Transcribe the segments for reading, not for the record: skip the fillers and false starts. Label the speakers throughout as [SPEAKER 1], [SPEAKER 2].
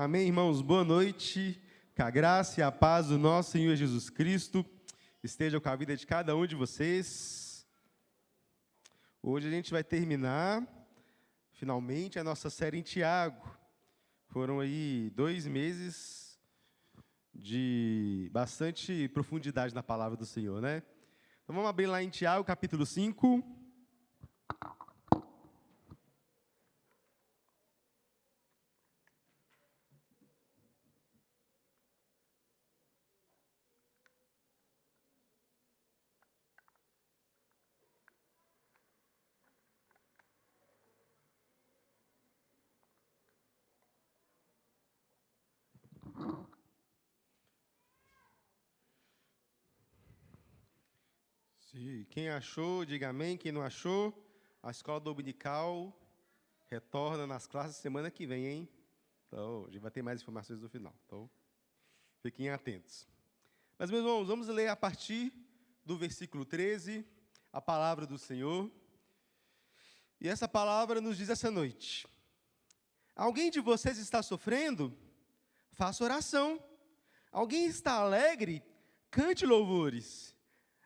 [SPEAKER 1] Amém, irmãos? Boa noite. Que a graça e a paz do nosso Senhor Jesus Cristo estejam com a vida de cada um de vocês. Hoje a gente vai terminar, finalmente, a nossa série em Tiago. Foram aí 2 meses de bastante profundidade na palavra do Senhor, né? Então vamos abrir lá em Tiago, capítulo 5. Sim. Quem achou, diga amém. Quem não achou, a escola dominical retorna nas classes semana que vem, hein? Então, a gente vai ter mais informações no final. Então, fiquem atentos. Mas, meus irmãos, vamos ler a partir do versículo 13, a palavra do Senhor. E essa palavra nos diz essa noite: alguém de vocês está sofrendo? Faça oração. Alguém está alegre? Cante louvores.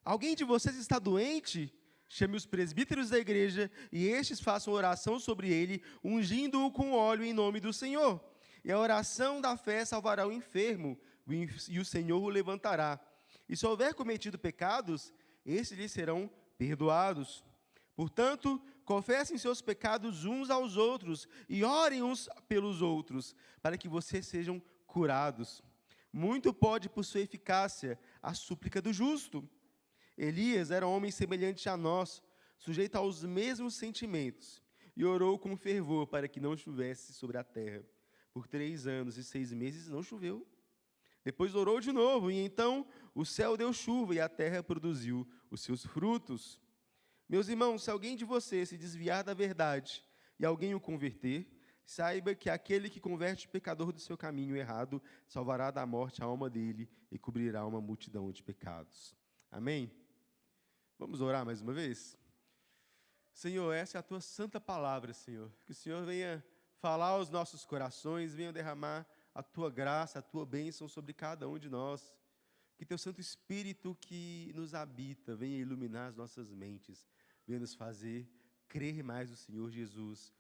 [SPEAKER 1] Alguém de vocês está doente? Chame os presbíteros da igreja e estes façam oração sobre ele, ungindo-o com óleo em nome do Senhor. E a oração da fé salvará o enfermo, e o Senhor o levantará. E se houver cometido pecados, estes lhe serão perdoados. Portanto, confessem seus pecados uns aos outros e orem uns pelos outros, para que vocês sejam curados. Muito pode, por sua eficácia, a súplica do justo. Elias era um homem semelhante a nós, sujeito aos mesmos sentimentos, e orou com fervor para que não chovesse sobre a terra. Por 3 anos e 6 meses não choveu. Depois orou de novo, e então o céu deu chuva e a terra produziu os seus frutos. Meus irmãos, se alguém de vocês se desviar da verdade e alguém o converter, saiba que aquele que converte o pecador do seu caminho errado salvará da morte a alma dele e cobrirá uma multidão de pecados. Amém? Vamos orar mais uma vez? Senhor, essa é a Tua santa palavra, Senhor. Que o Senhor venha falar aos nossos corações, venha derramar a Tua graça, a Tua bênção sobre cada um de nós. Que Teu Santo Espírito que nos habita venha iluminar as nossas mentes, venha nos fazer crer mais no Senhor Jesus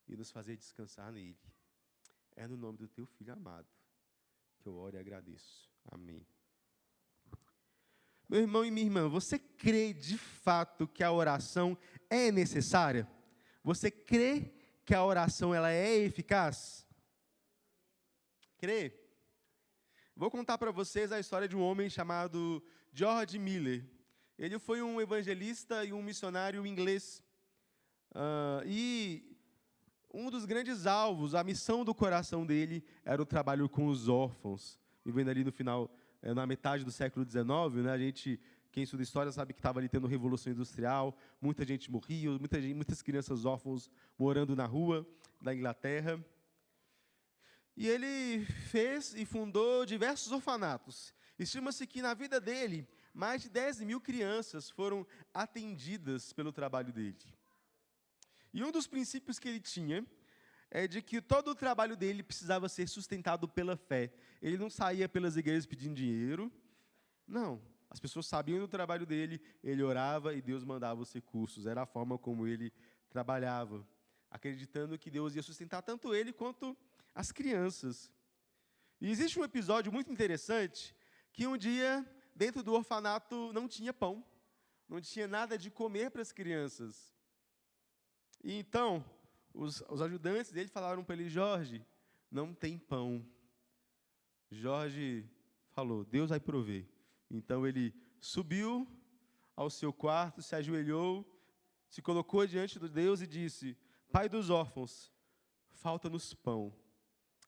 [SPEAKER 1] e nos fazer descansar nele. É no nome do Teu Filho amado que eu oro e agradeço. Amém. Meu irmão e minha irmã, você crê de fato que a oração é necessária? Você crê que a oração ela é eficaz? Crê? Vou contar para vocês a história de um homem chamado George Miller. Ele foi um evangelista e um missionário inglês. E um dos grandes alvos, a missão do coração dele era o trabalho com os órfãos. Vivendo ali no final, na metade do século XIX, né, quem estuda história sabe que estava ali tendo Revolução Industrial, muita gente morria, muitas crianças órfãos morando na rua da Inglaterra. E ele fez e fundou diversos orfanatos. Estima-se que na vida dele, mais de 10.000 crianças foram atendidas pelo trabalho dele. E um dos princípios que ele tinha é de que todo o trabalho dele precisava ser sustentado pela fé. Ele não saía pelas igrejas pedindo dinheiro. Não. As pessoas sabiam do trabalho dele, ele orava e Deus mandava os recursos. Era a forma como ele trabalhava, acreditando que Deus ia sustentar tanto ele quanto as crianças. E existe um episódio muito interessante, que um dia, dentro do orfanato, não tinha pão. Não tinha nada de comer para as crianças. E então, os ajudantes dele falaram para ele: Jorge, não tem pão. Jorge falou: Deus vai prover. Então ele subiu ao seu quarto, se ajoelhou, se colocou diante de Deus e disse: Pai dos órfãos, falta-nos pão.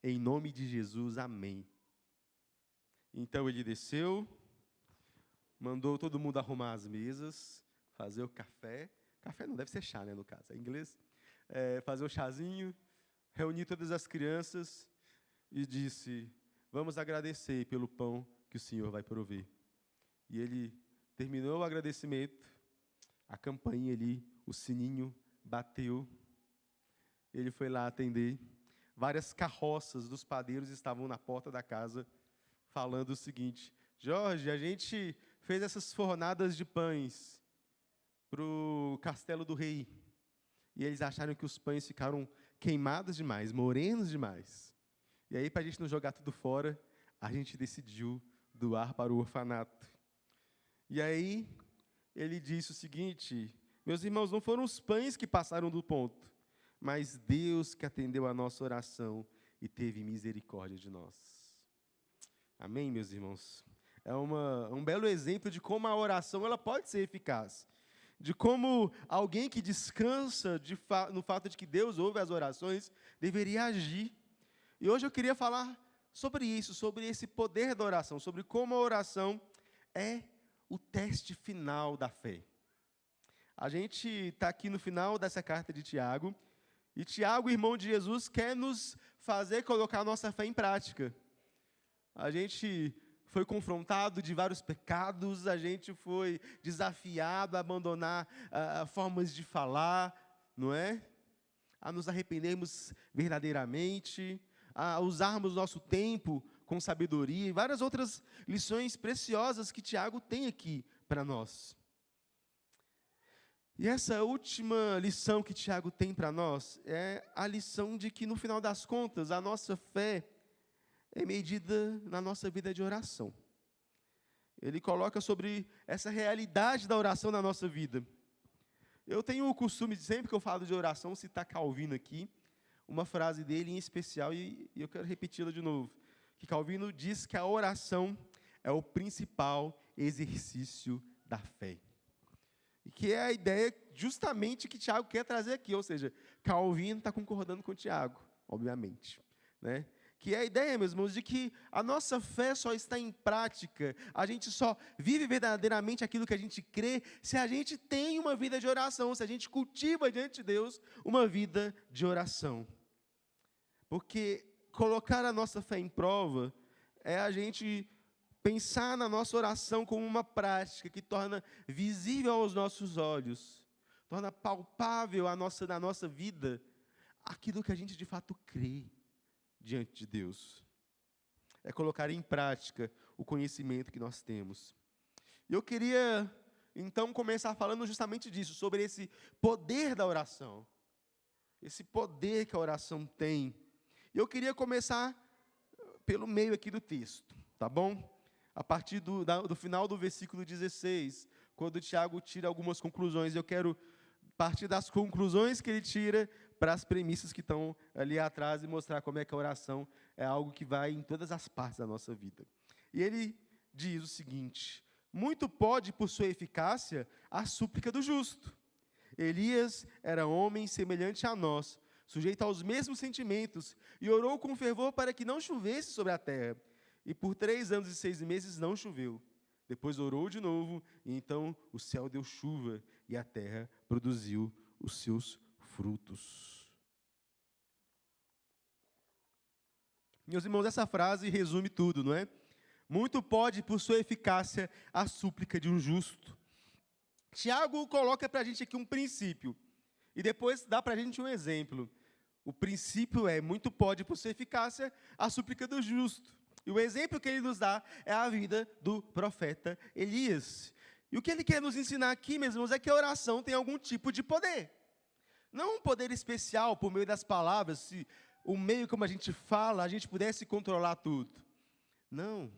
[SPEAKER 1] Em nome de Jesus, amém. Então ele desceu, mandou todo mundo arrumar as mesas, fazer o café. Café não deve ser chá, né, no caso, é inglês. Fazer o chazinho, reunir todas as crianças e disse: vamos agradecer pelo pão que o Senhor vai prover. E ele terminou o agradecimento, a campainha ali, o sininho bateu, ele foi lá atender. várias carroças dos padeiros estavam na porta da casa, falando o seguinte: Jorge, a gente fez essas fornadas de pães para o castelo do rei. E eles acharam que os pães ficaram queimados demais, morenos demais. E aí, para a gente não jogar tudo fora, a gente decidiu doar para o orfanato. E aí, ele disse o seguinte: meus irmãos, não foram os pães que passaram do ponto, mas Deus que atendeu a nossa oração e teve misericórdia de nós. Amém, meus irmãos? É um belo exemplo de como a oração ela pode ser eficaz. De como alguém que descansa no fato de que Deus ouve as orações, deveria agir. E hoje eu queria falar sobre isso, sobre esse poder da oração, sobre como a oração é o teste final da fé. A gente está aqui no final dessa carta de Tiago, e Tiago, irmão de Jesus, quer nos fazer colocar a nossa fé em prática. A gente foi confrontado de vários pecados, a gente foi desafiado a abandonar formas de falar, não é? A nos arrependermos verdadeiramente, a usarmos nosso tempo com sabedoria, e várias outras lições preciosas que Tiago tem aqui para nós. E essa última lição que Tiago tem para nós é a lição de que, no final das contas, a nossa fé é medida na nossa vida de oração. Ele coloca sobre essa realidade da oração na nossa vida. Eu tenho o costume, sempre que eu falo de oração, citar Calvino aqui, uma frase dele em especial, e eu quero repeti-la de novo. Que Calvino diz que a oração é o principal exercício da fé. E que é a ideia justamente que Tiago quer trazer aqui, ou seja, Calvino está concordando com Tiago, obviamente, né? Que é a ideia, meus irmãos, de que a nossa fé só está em prática, a gente só vive verdadeiramente aquilo que a gente crê, se a gente tem uma vida de oração, se a gente cultiva diante de Deus uma vida de oração. Porque colocar a nossa fé em prova é a gente pensar na nossa oração como uma prática que torna visível aos nossos olhos, torna palpável na nossa vida aquilo que a gente de fato crê diante de Deus. É colocar em prática o conhecimento que nós temos. E eu queria, então, começar falando justamente disso, sobre esse poder da oração. Esse poder que a oração tem. E eu queria começar pelo meio aqui do texto, tá bom? A partir do final do versículo 16, quando Tiago tira algumas conclusões. Eu quero partir das conclusões que ele tira para as premissas que estão ali atrás e mostrar como é que a oração é algo que vai em todas as partes da nossa vida. E ele diz o seguinte: muito pode, por sua eficácia, a súplica do justo. Elias era homem semelhante a nós, sujeito aos mesmos sentimentos, e orou com fervor para que não chovesse sobre a terra. E por 3 anos e 6 meses não choveu. Depois orou de novo, e então o céu deu chuva, e a terra produziu os seus frutos. Meus irmãos, essa frase resume tudo, não é? Muito pode, por sua eficácia, a súplica de um justo. Tiago coloca para a gente aqui um princípio, e depois dá para a gente um exemplo. O princípio é: muito pode, por sua eficácia, a súplica do justo. E o exemplo que ele nos dá é a vida do profeta Elias. E o que ele quer nos ensinar aqui, meus irmãos, é que a oração tem algum tipo de poder. Não um poder especial por meio das palavras, se o meio como a gente fala, a gente pudesse controlar tudo. Não.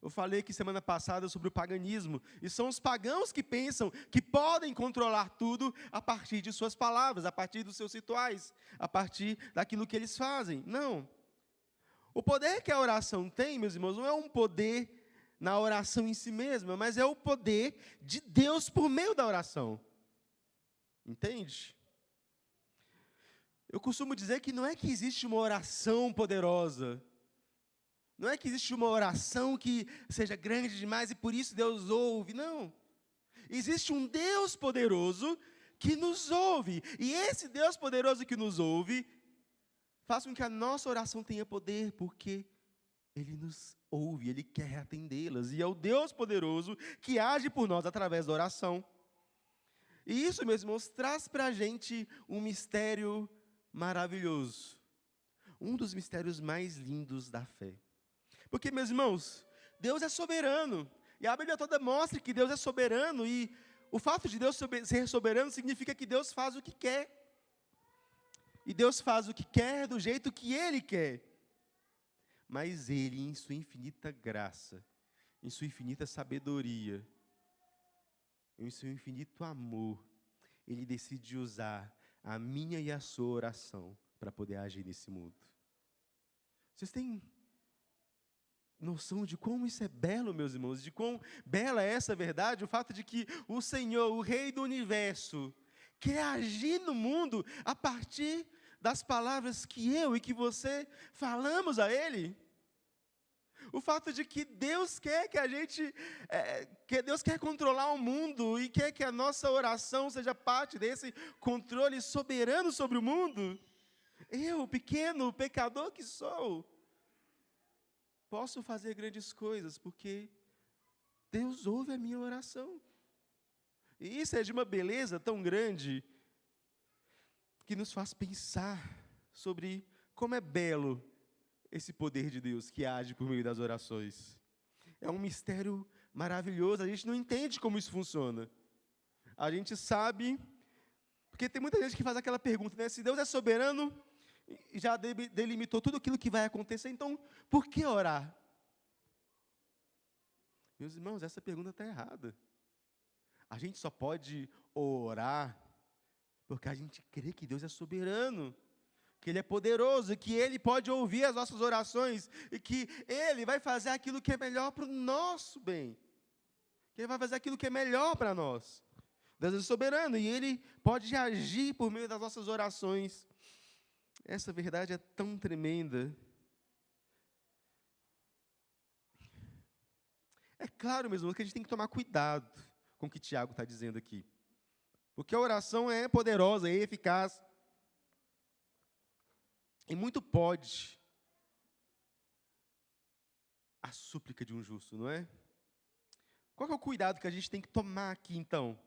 [SPEAKER 1] Eu falei aqui semana passada sobre o paganismo, e são os pagãos que pensam que podem controlar tudo a partir de suas palavras, a partir dos seus rituais, a partir daquilo que eles fazem. Não. O poder que a oração tem, meus irmãos, não é um poder na oração em si mesma, mas é o poder de Deus por meio da oração. Entende? Eu costumo dizer que não é que existe uma oração poderosa, não é que existe uma oração que seja grande demais e por isso Deus ouve, não. Existe um Deus poderoso que nos ouve, e esse Deus poderoso que nos ouve faz com que a nossa oração tenha poder, porque Ele nos ouve, Ele quer atendê-las, e é o Deus poderoso que age por nós através da oração. E isso, meus irmãos, traz para a gente um mistério maravilhoso. Um dos mistérios mais lindos da fé. Porque, meus irmãos, Deus é soberano. E a Bíblia toda mostra que Deus é soberano. E o fato de Deus ser soberano significa que Deus faz o que quer. E Deus faz o que quer do jeito que Ele quer. Mas Ele, em sua infinita graça, em sua infinita sabedoria, em seu infinito amor, Ele decide usar a minha e a sua oração para poder agir nesse mundo. Vocês têm noção de como isso é belo, meus irmãos? De quão bela é essa verdade? O fato de que o Senhor, o Rei do Universo, quer agir no mundo a partir das palavras que eu e que você falamos a Ele. O fato de que Deus quer que a gente, que Deus quer controlar o mundo e quer que a nossa oração seja parte desse controle soberano sobre o mundo. Eu, pequeno pecador que sou, posso fazer grandes coisas porque Deus ouve a minha oração. E isso é de uma beleza tão grande que nos faz pensar sobre como é belo esse poder de Deus que age por meio das orações. É um mistério maravilhoso, a gente não entende como isso funciona. A gente sabe, porque tem muita gente que faz aquela pergunta, né? Se Deus é soberano, e já delimitou tudo aquilo que vai acontecer, então por que orar? Meus irmãos, essa pergunta está errada. A gente só pode orar porque a gente crê que Deus é soberano, que Ele é poderoso, que Ele pode ouvir as nossas orações e que Ele vai fazer aquilo que é melhor para o nosso bem, que Ele vai fazer aquilo que é melhor para nós. Deus é soberano e Ele pode agir por meio das nossas orações. Essa verdade é tão tremenda. É claro, mesmo, que a gente tem que tomar cuidado com o que Tiago está dizendo aqui. Porque a oração é poderosa, é eficaz. E muito pode a súplica de um justo, não é? Qual que é o cuidado que a gente tem que tomar aqui, então?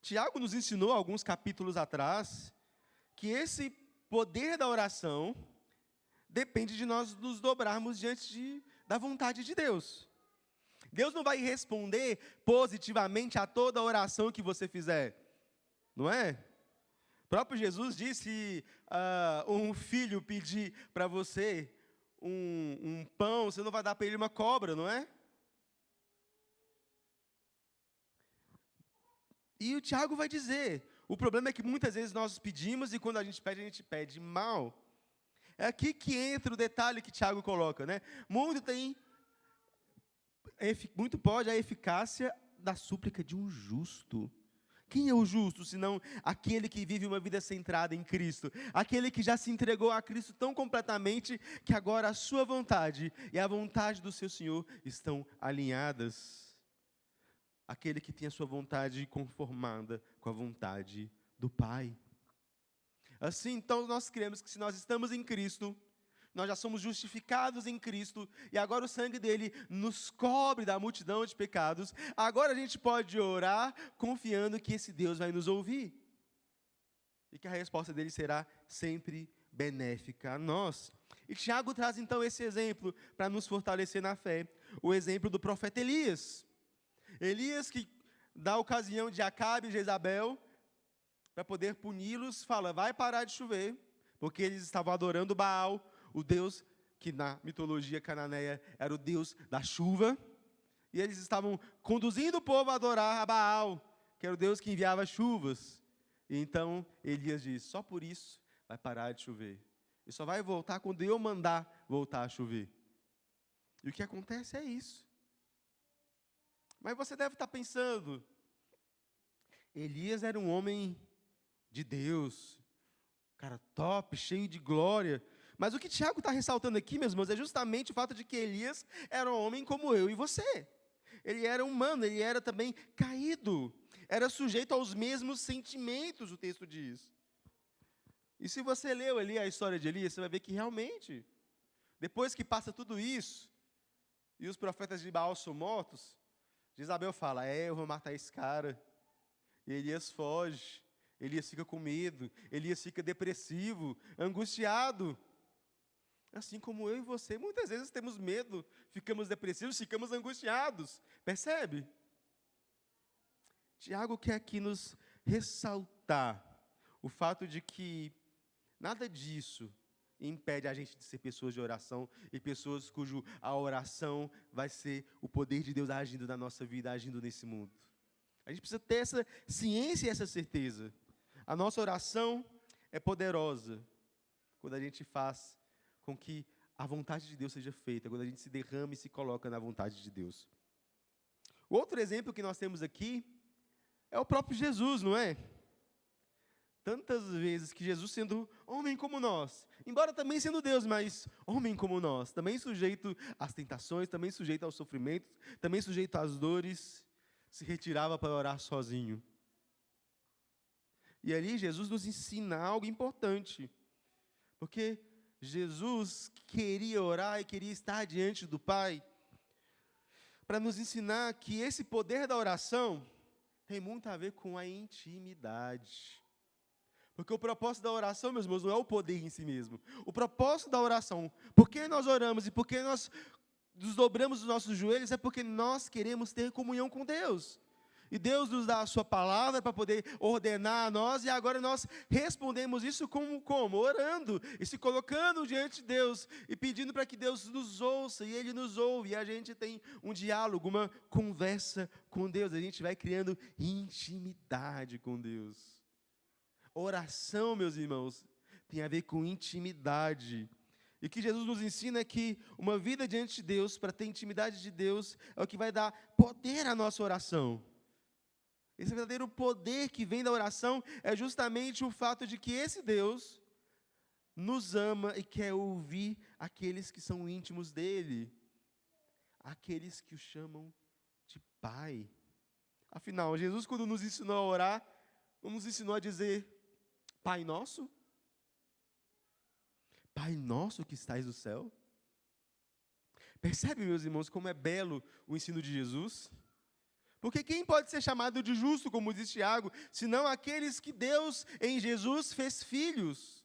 [SPEAKER 1] Tiago nos ensinou, alguns capítulos atrás, que esse poder da oração depende de nós nos dobrarmos diante da vontade de Deus. Deus não vai responder positivamente a toda oração que você fizer, não é? O próprio Jesus disse, um filho pedir para você um pão, você não vai dar para ele uma cobra, não é? E o Tiago vai dizer, o problema é que muitas vezes nós pedimos e quando a gente pede mal. É aqui que entra o detalhe que Tiago coloca, né? Muito pode a eficácia da súplica de um justo. Quem é o justo, senão aquele que vive uma vida centrada em Cristo? Aquele que já se entregou a Cristo tão completamente que agora a sua vontade e a vontade do seu Senhor estão alinhadas. Aquele que tem a sua vontade conformada com a vontade do Pai. Assim, então, nós cremos que se nós estamos em Cristo, nós já somos justificados em Cristo, e agora o sangue dele nos cobre da multidão de pecados, agora a gente pode orar confiando que esse Deus vai nos ouvir, e que a resposta dele será sempre benéfica a nós. E Tiago traz então esse exemplo para nos fortalecer na fé, o exemplo do profeta Elias. Elias que, da ocasião de Acabe e Jezabel, para poder puni-los, fala, vai parar de chover, porque eles estavam adorando Baal, o Deus que na mitologia cananeia era o Deus da chuva, e eles estavam conduzindo o povo a adorar a Baal, que era o Deus que enviava chuvas. E então Elias diz, só por isso vai parar de chover, e só vai voltar quando eu mandar voltar a chover. E o que acontece é isso. Mas você deve estar pensando, Elias era um homem de Deus, cara top, cheio de glória. Mas o que Tiago está ressaltando aqui, meus irmãos, é justamente o fato de que Elias era um homem como eu e você. Ele era humano, ele era também caído, era sujeito aos mesmos sentimentos, o texto diz. E se você leu ali a história de Elias, você vai ver que realmente, depois que passa tudo isso, e os profetas de Baal são mortos, Jezabel fala, eu vou matar esse cara. E Elias foge, Elias fica com medo, Elias fica depressivo, angustiado. Assim como eu e você, muitas vezes temos medo, ficamos depressivos, ficamos angustiados. Percebe? Tiago quer aqui nos ressaltar o fato de que nada disso impede a gente de ser pessoas de oração e pessoas cujo a oração vai ser o poder de Deus agindo na nossa vida, agindo nesse mundo. A gente precisa ter essa ciência e essa certeza. A nossa oração é poderosa quando a gente faz com que a vontade de Deus seja feita, quando a gente se derrama e se coloca na vontade de Deus. O outro exemplo que nós temos aqui é o próprio Jesus, não é? Tantas vezes que Jesus, sendo homem como nós, embora também sendo Deus, mas homem como nós, também sujeito às tentações, também sujeito aos sofrimentos, também sujeito às dores, se retirava para orar sozinho. E ali Jesus nos ensina algo importante, porque Jesus queria orar e queria estar diante do Pai, para nos ensinar que esse poder da oração tem muito a ver com a intimidade. Porque o propósito da oração, meus irmãos, não é o poder em si mesmo. O propósito da oração, por que nós oramos e por que nós desdobramos os nossos joelhos, é porque nós queremos ter comunhão com Deus. E Deus nos dá a sua palavra para poder ordenar a nós, e agora nós respondemos isso como? Orando, e se colocando diante de Deus, e pedindo para que Deus nos ouça, e Ele nos ouve, e a gente tem um diálogo, uma conversa com Deus, a gente vai criando intimidade com Deus. Oração, meus irmãos, tem a ver com intimidade. E o que Jesus nos ensina é que uma vida diante de Deus, para ter intimidade de Deus, é o que vai dar poder à nossa oração. Esse verdadeiro poder que vem da oração é justamente o fato de que esse Deus nos ama e quer ouvir aqueles que são íntimos dele, aqueles que o chamam de Pai. Afinal, Jesus, quando nos ensinou a orar, não nos ensinou a dizer: Pai nosso? Pai nosso que estais no céu? Percebe, meus irmãos, como é belo o ensino de Jesus? Porque quem pode ser chamado de justo, como diz Tiago, senão aqueles que Deus em Jesus fez filhos?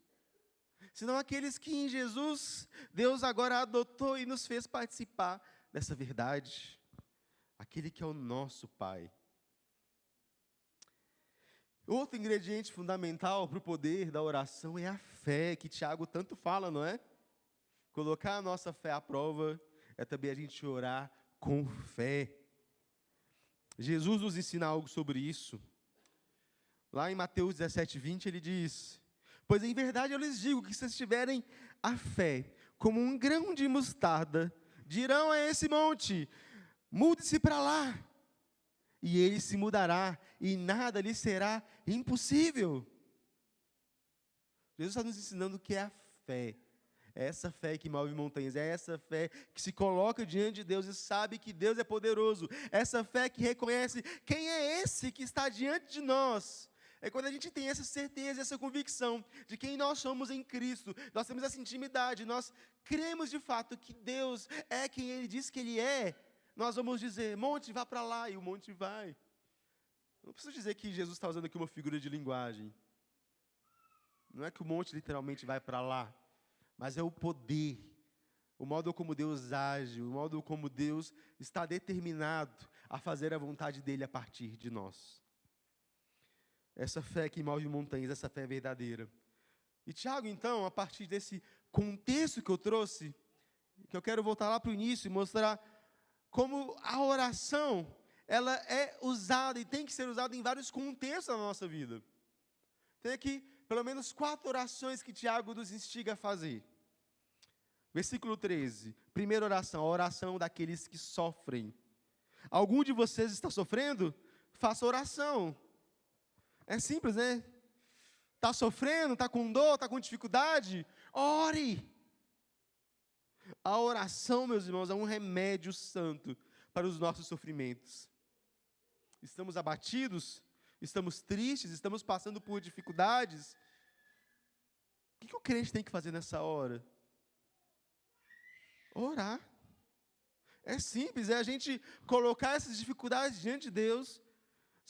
[SPEAKER 1] Senão aqueles que em Jesus Deus agora adotou e nos fez participar dessa verdade. Aquele que é o nosso Pai. Outro ingrediente fundamental para o poder da oração é a fé, que Tiago tanto fala, não é? Colocar a nossa fé à prova é também a gente orar com fé. Jesus nos ensina algo sobre isso. Lá em Mateus 17:20 ele diz: pois em verdade eu lhes digo que se vocês tiverem a fé como um grão de mostarda, dirão a esse monte: mude-se para lá, e ele se mudará, e nada lhe será impossível. Jesus está nos ensinando o que é a fé. É essa fé que move montanhas, é essa fé que se coloca diante de Deus e sabe que Deus é poderoso. Essa fé que reconhece quem é esse que está diante de nós. É quando a gente tem essa certeza, essa convicção de quem nós somos em Cristo. Nós temos essa intimidade, nós cremos de fato que Deus é quem Ele diz que Ele é. Nós vamos dizer: monte, vá para lá, e o monte vai. Não preciso dizer que Jesus está usando aqui uma figura de linguagem. Não é que o monte literalmente vai para lá, mas é o poder, o modo como Deus age, o modo como Deus está determinado a fazer a vontade dEle a partir de nós. Essa fé que move montanhas, essa fé verdadeira. E Tiago, então, a partir desse contexto que eu trouxe, que eu quero voltar lá para o início e mostrar como a oração, ela é usada e tem que ser usada em vários contextos da nossa vida. Tem aqui pelo menos 4 orações que Tiago nos instiga a fazer. Versículo 13, primeira oração, a oração daqueles que sofrem. Algum de vocês está sofrendo? Faça oração. É simples, né? Está sofrendo, está com dor, está com dificuldade? Ore. A oração, meus irmãos, é um remédio santo para os nossos sofrimentos. Estamos abatidos, estamos tristes, estamos passando por dificuldades. O que o crente tem que fazer nessa hora? Orar. É simples, é a gente colocar essas dificuldades diante de Deus,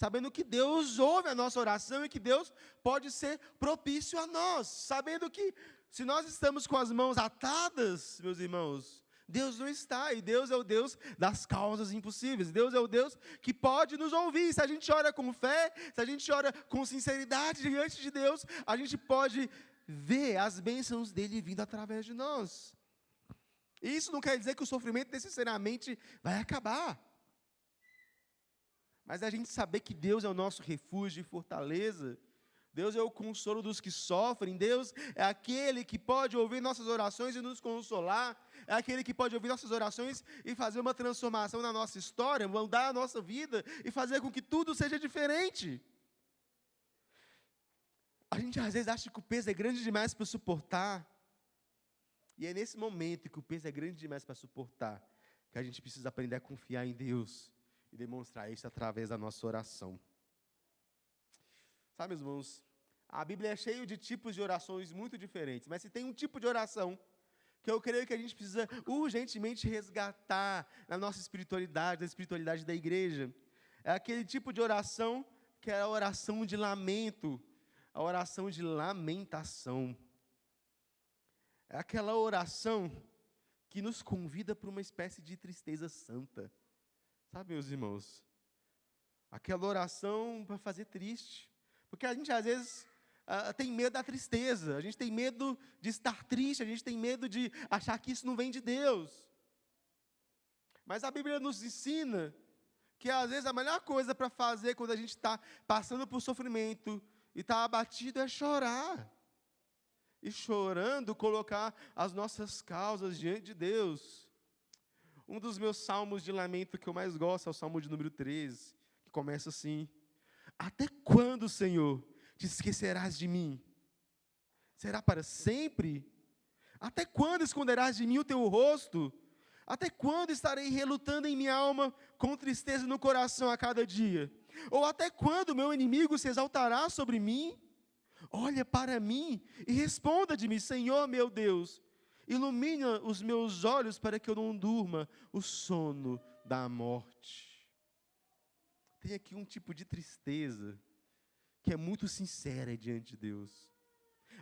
[SPEAKER 1] sabendo que Deus ouve a nossa oração e que Deus pode ser propício a nós, sabendo que se nós estamos com as mãos atadas, meus irmãos, Deus não está, e Deus é o Deus das causas impossíveis. Deus é o Deus que pode nos ouvir. Se a gente ora com fé, se a gente ora com sinceridade diante de Deus, a gente pode ver as bênçãos dele vindo através de nós. E isso não quer dizer que o sofrimento necessariamente vai acabar. Mas a gente saber que Deus é o nosso refúgio e fortaleza, Deus é o consolo dos que sofrem, Deus é aquele que pode ouvir nossas orações e nos consolar, é aquele que pode ouvir nossas orações e fazer uma transformação na nossa história, mudar a nossa vida e fazer com que tudo seja diferente. A gente às vezes acha que o peso é grande demais para suportar, e é nesse momento que o peso é grande demais para suportar, que a gente precisa aprender a confiar em Deus e demonstrar isso através da nossa oração. Sabe, meus irmãos, a Bíblia é cheia de tipos de orações muito diferentes, mas se tem um tipo de oração que eu creio que a gente precisa urgentemente resgatar na nossa espiritualidade, na espiritualidade da igreja, é aquele tipo de oração que é a oração de lamento, a oração de lamentação. É aquela oração que nos convida para uma espécie de tristeza santa. Sabe, meus irmãos? Aquela oração para fazer triste. Porque a gente, às vezes, tem medo da tristeza, a gente tem medo de estar triste, a gente tem medo de achar que isso não vem de Deus. Mas a Bíblia nos ensina que, às vezes, a melhor coisa para fazer quando a gente está passando por sofrimento e está abatido é chorar. E chorando, colocar as nossas causas diante de Deus. Um dos meus salmos de lamento que eu mais gosto é o Salmo de número 13, que começa assim: até quando, Senhor, te esquecerás de mim? Será para sempre? Até quando esconderás de mim o teu rosto? Até quando estarei relutando em minha alma com tristeza no coração a cada dia? Ou até quando meu inimigo se exaltará sobre mim? Olha para mim e responda de mim, Senhor meu Deus, ilumina os meus olhos para que eu não durma o sono da morte. Tem aqui um tipo de tristeza que é muito sincera diante de Deus.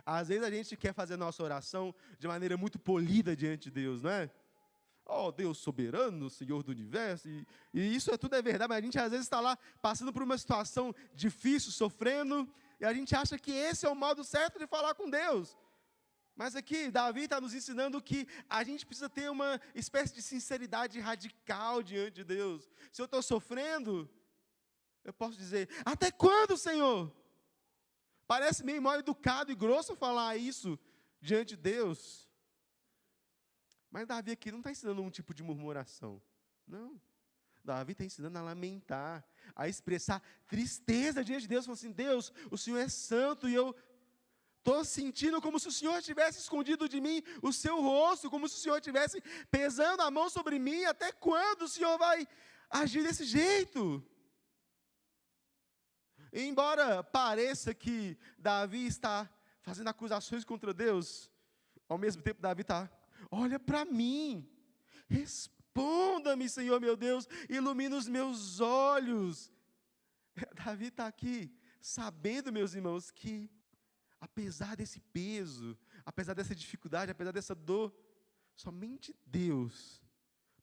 [SPEAKER 1] Às vezes a gente quer fazer a nossa oração de maneira muito polida diante de Deus, não é? Oh, Deus soberano, Senhor do universo, e isso tudo é verdade, mas a gente às vezes está lá passando por uma situação difícil, sofrendo, e a gente acha que esse é o modo certo de falar com Deus. Mas aqui, Davi está nos ensinando que a gente precisa ter uma espécie de sinceridade radical diante de Deus. Se eu estou sofrendo, eu posso dizer, até quando, Senhor? Parece meio mal educado e grosso falar isso diante de Deus. Mas Davi aqui não está ensinando um tipo de murmuração. Não. Davi está ensinando a lamentar, a expressar tristeza diante de Deus. Falando assim, Deus, o Senhor é santo e eu estou sentindo como se o Senhor tivesse escondido de mim o seu rosto, como se o Senhor estivesse pesando a mão sobre mim. Até quando o Senhor vai agir desse jeito? E embora pareça que Davi está fazendo acusações contra Deus, ao mesmo tempo Davi está, olha para mim, responda-me, Senhor meu Deus, ilumina os meus olhos. Davi está aqui sabendo, meus irmãos, que apesar desse peso, apesar dessa dificuldade, apesar dessa dor, somente Deus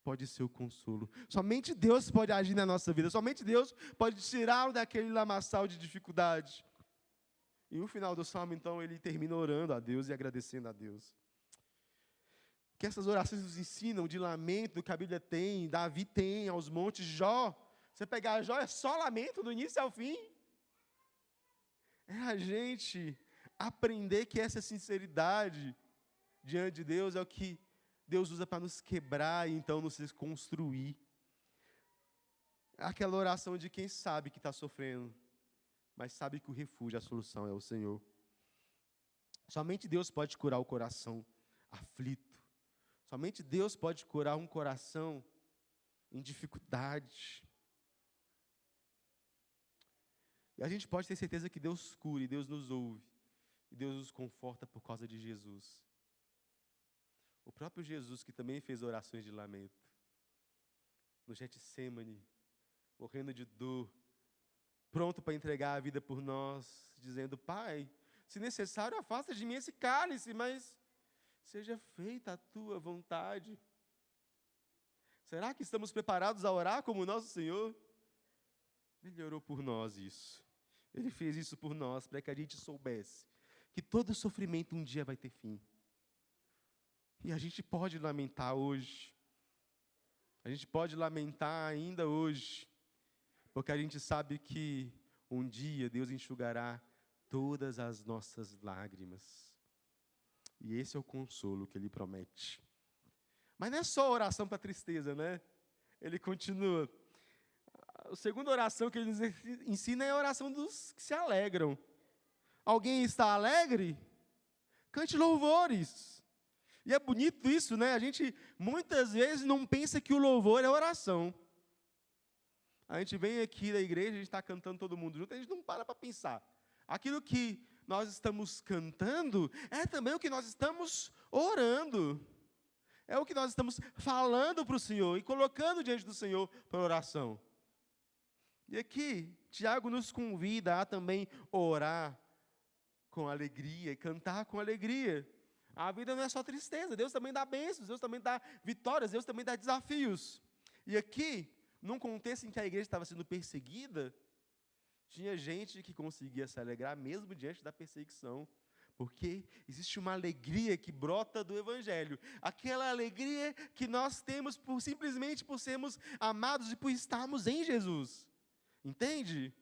[SPEAKER 1] pode ser o consolo. Somente Deus pode agir na nossa vida. Somente Deus pode tirá-lo daquele lamaçal de dificuldade. E no final do salmo, então, ele termina orando a Deus e agradecendo a Deus. Que essas orações nos ensinam de lamento que a Bíblia tem, Davi tem, aos montes, Jó. Você pegar Jó, é só lamento do início ao fim. É a gente aprender que essa sinceridade diante de Deus é o que Deus usa para nos quebrar e então nos reconstruir. Aquela oração de quem sabe que está sofrendo, mas sabe que o refúgio, a solução é o Senhor. Somente Deus pode curar o coração aflito. Somente Deus pode curar um coração em dificuldade. E a gente pode ter certeza que Deus cura, e Deus nos ouve, e Deus nos conforta por causa de Jesus. O próprio Jesus, que também fez orações de lamento, no Getsêmani, morrendo de dor, pronto para entregar a vida por nós, dizendo: Pai, se necessário, afasta de mim esse cálice, mas seja feita a tua vontade. Será que estamos preparados a orar como o nosso Senhor? Ele orou por nós isso. Ele fez isso por nós, para que a gente soubesse que todo sofrimento um dia vai ter fim. E a gente pode lamentar hoje. A gente pode lamentar ainda hoje, porque a gente sabe que um dia Deus enxugará todas as nossas lágrimas. E esse é o consolo que Ele promete. Mas não é só oração para tristeza, né? Ele continua. A segunda oração que Ele nos ensina é a oração dos que se alegram. Alguém está alegre? Cante louvores. E é bonito isso, né? A gente muitas vezes não pensa que o louvor é oração. A gente vem aqui da igreja, a gente está cantando todo mundo junto, a gente não para pensar. Aquilo que nós estamos cantando é também o que nós estamos orando. É o que nós estamos falando para o Senhor e colocando diante do Senhor para oração. E aqui, Tiago nos convida a também orar com alegria e cantar com alegria. A vida não é só tristeza, Deus também dá bênçãos, Deus também dá vitórias, Deus também dá desafios. E aqui, num contexto em que a igreja estava sendo perseguida, tinha gente que conseguia se alegrar mesmo diante da perseguição, porque existe uma alegria que brota do Evangelho, aquela alegria que nós temos simplesmente por sermos amados e por estarmos em Jesus. Entende?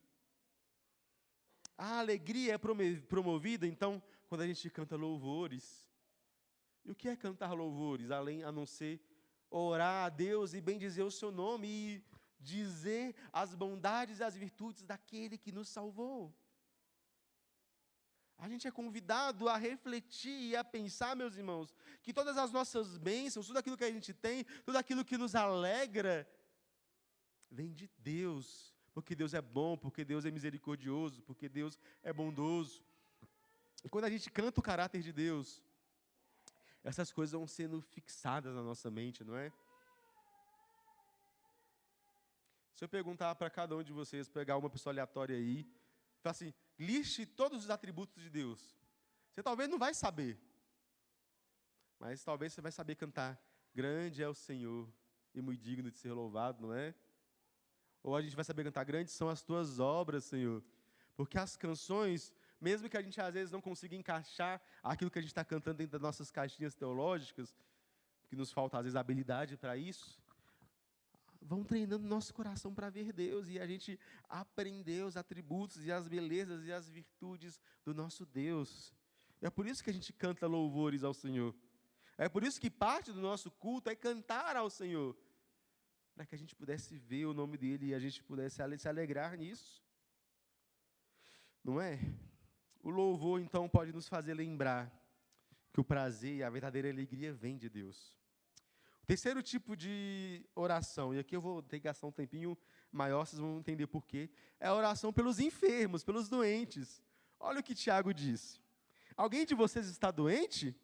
[SPEAKER 1] A alegria é promovida, então, quando a gente canta louvores. E o que é cantar louvores, a não ser orar a Deus e bendizer o seu nome e dizer as bondades e as virtudes daquele que nos salvou? A gente é convidado a refletir e a pensar, meus irmãos, que todas as nossas bênçãos, tudo aquilo que a gente tem, tudo aquilo que nos alegra, vem de Deus, porque Deus é bom, porque Deus é misericordioso, porque Deus é bondoso. E quando a gente canta o caráter de Deus, essas coisas vão sendo fixadas na nossa mente, não é? Se eu perguntar para cada um de vocês, pegar uma pessoa aleatória aí, falar assim, liste todos os atributos de Deus. Você talvez não vai saber, mas talvez você vai saber cantar, grande é o Senhor e muito digno de ser louvado, não é? Ou a gente vai saber cantar, grandes são as tuas obras, Senhor. Porque as canções, mesmo que a gente às vezes não consiga encaixar aquilo que a gente está cantando dentro das nossas caixinhas teológicas, porque nos falta às vezes habilidade para isso, vão treinando nosso coração para ver Deus e a gente aprender os atributos e as belezas e as virtudes do nosso Deus. É por isso que a gente canta louvores ao Senhor. É por isso que parte do nosso culto é cantar ao Senhor, para que a gente pudesse ver o nome dEle e a gente pudesse se alegrar nisso. Não é? O louvor, então, pode nos fazer lembrar que o prazer e a verdadeira alegria vem de Deus. O terceiro tipo de oração, e aqui eu vou ter que gastar um tempinho maior, vocês vão entender por quê, é a oração pelos enfermos, pelos doentes. Olha o que Tiago diz. Alguém de vocês está doente?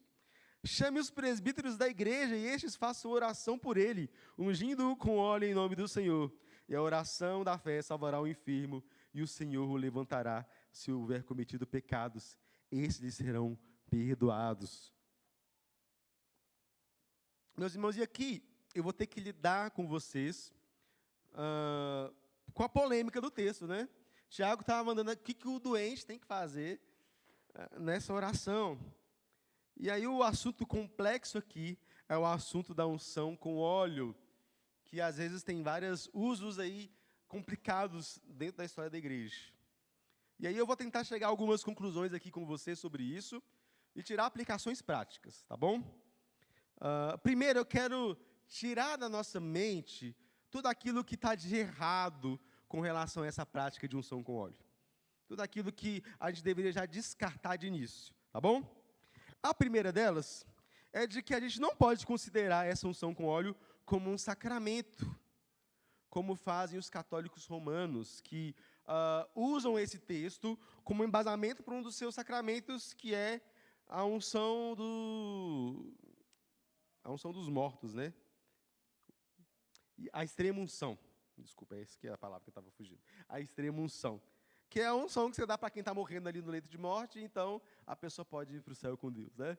[SPEAKER 1] Chame os presbíteros da igreja e estes façam oração por ele, ungindo-o com óleo em nome do Senhor. E a oração da fé salvará o enfermo, e o Senhor o levantará se houver cometido pecados. Estes lhe serão perdoados. Meus irmãos, e aqui eu vou ter que lidar com vocês com a polêmica do texto, né? Tiago estava mandando o que o doente tem que fazer nessa oração. E aí o assunto complexo aqui é o assunto da unção com óleo, que às vezes tem vários usos aí complicados dentro da história da igreja. E aí eu vou tentar chegar a algumas conclusões aqui com você sobre isso e tirar aplicações práticas, tá bom? Primeiro eu quero tirar da nossa mente tudo aquilo que está de errado com relação a essa prática de unção com óleo. Tudo aquilo que a gente deveria já descartar de início, tá bom? A primeira delas é de que a gente não pode considerar essa unção com óleo como um sacramento, como fazem os católicos romanos, que usam esse texto como embasamento para um dos seus sacramentos, que é a unção dos mortos, né? A extrema unção. Desculpa, essa que é a palavra que eu estava fugindo. A extrema unção. que é a unção que você dá para quem está morrendo ali no leito de morte, então a pessoa pode ir para o céu com Deus, né?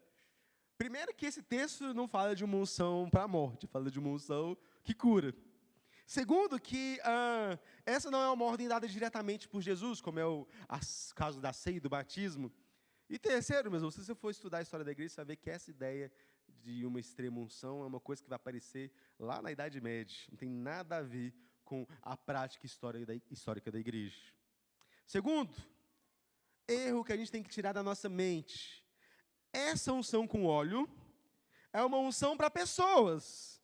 [SPEAKER 1] Primeiro que esse texto não fala de uma unção para a morte, fala de uma unção que cura. Segundo que essa não é uma ordem dada diretamente por Jesus, como é o caso da ceia e do batismo. E terceiro, mesmo, se você for estudar a história da igreja, você vai ver que essa ideia de uma extrema unção é uma coisa que vai aparecer lá na Idade Média. Não tem nada a ver com a prática histórica da igreja. Segundo, erro que a gente tem que tirar da nossa mente. Essa unção com óleo é uma unção para pessoas.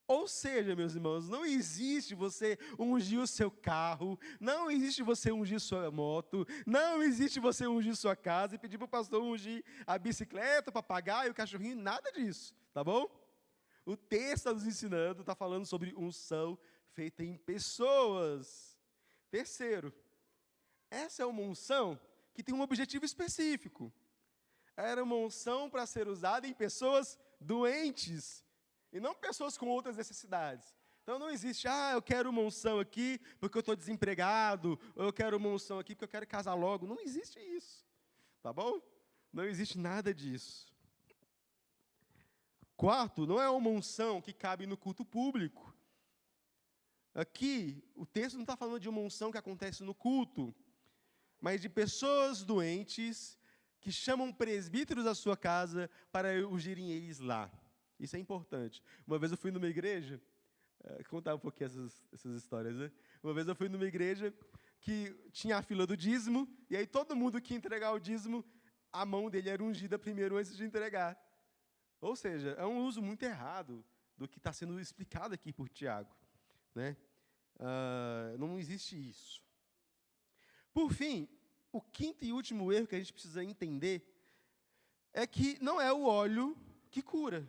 [SPEAKER 1] Ou seja, meus irmãos, não existe você ungir o seu carro, não existe você ungir sua moto, não existe você ungir sua casa e pedir para o pastor ungir a bicicleta, o papagaio, o cachorrinho, nada disso, tá bom? O texto está nos ensinando, está falando sobre unção feita em pessoas. Terceiro, essa é uma unção que tem um objetivo específico. Era uma unção para ser usada em pessoas doentes, e não pessoas com outras necessidades. Então não existe, eu quero uma unção aqui porque eu estou desempregado, ou eu quero uma unção aqui porque eu quero casar logo. Não existe isso, tá bom? Não existe nada disso. Quarto, não é uma unção que cabe no culto público. Aqui, o texto não está falando de uma unção que acontece no culto, mas de pessoas doentes que chamam presbíteros à sua casa para ungirem eles lá. Isso é importante. Uma vez eu fui numa igreja, contar um pouquinho essas histórias, né? Uma vez eu fui numa igreja que tinha a fila do dízimo, e aí todo mundo que ia entregar o dízimo, a mão dele era ungida primeiro antes de entregar. Ou seja, é um uso muito errado do que está sendo explicado aqui por Tiago, né? Não existe isso. Por fim, o quinto e último erro que a gente precisa entender é que não é o óleo que cura.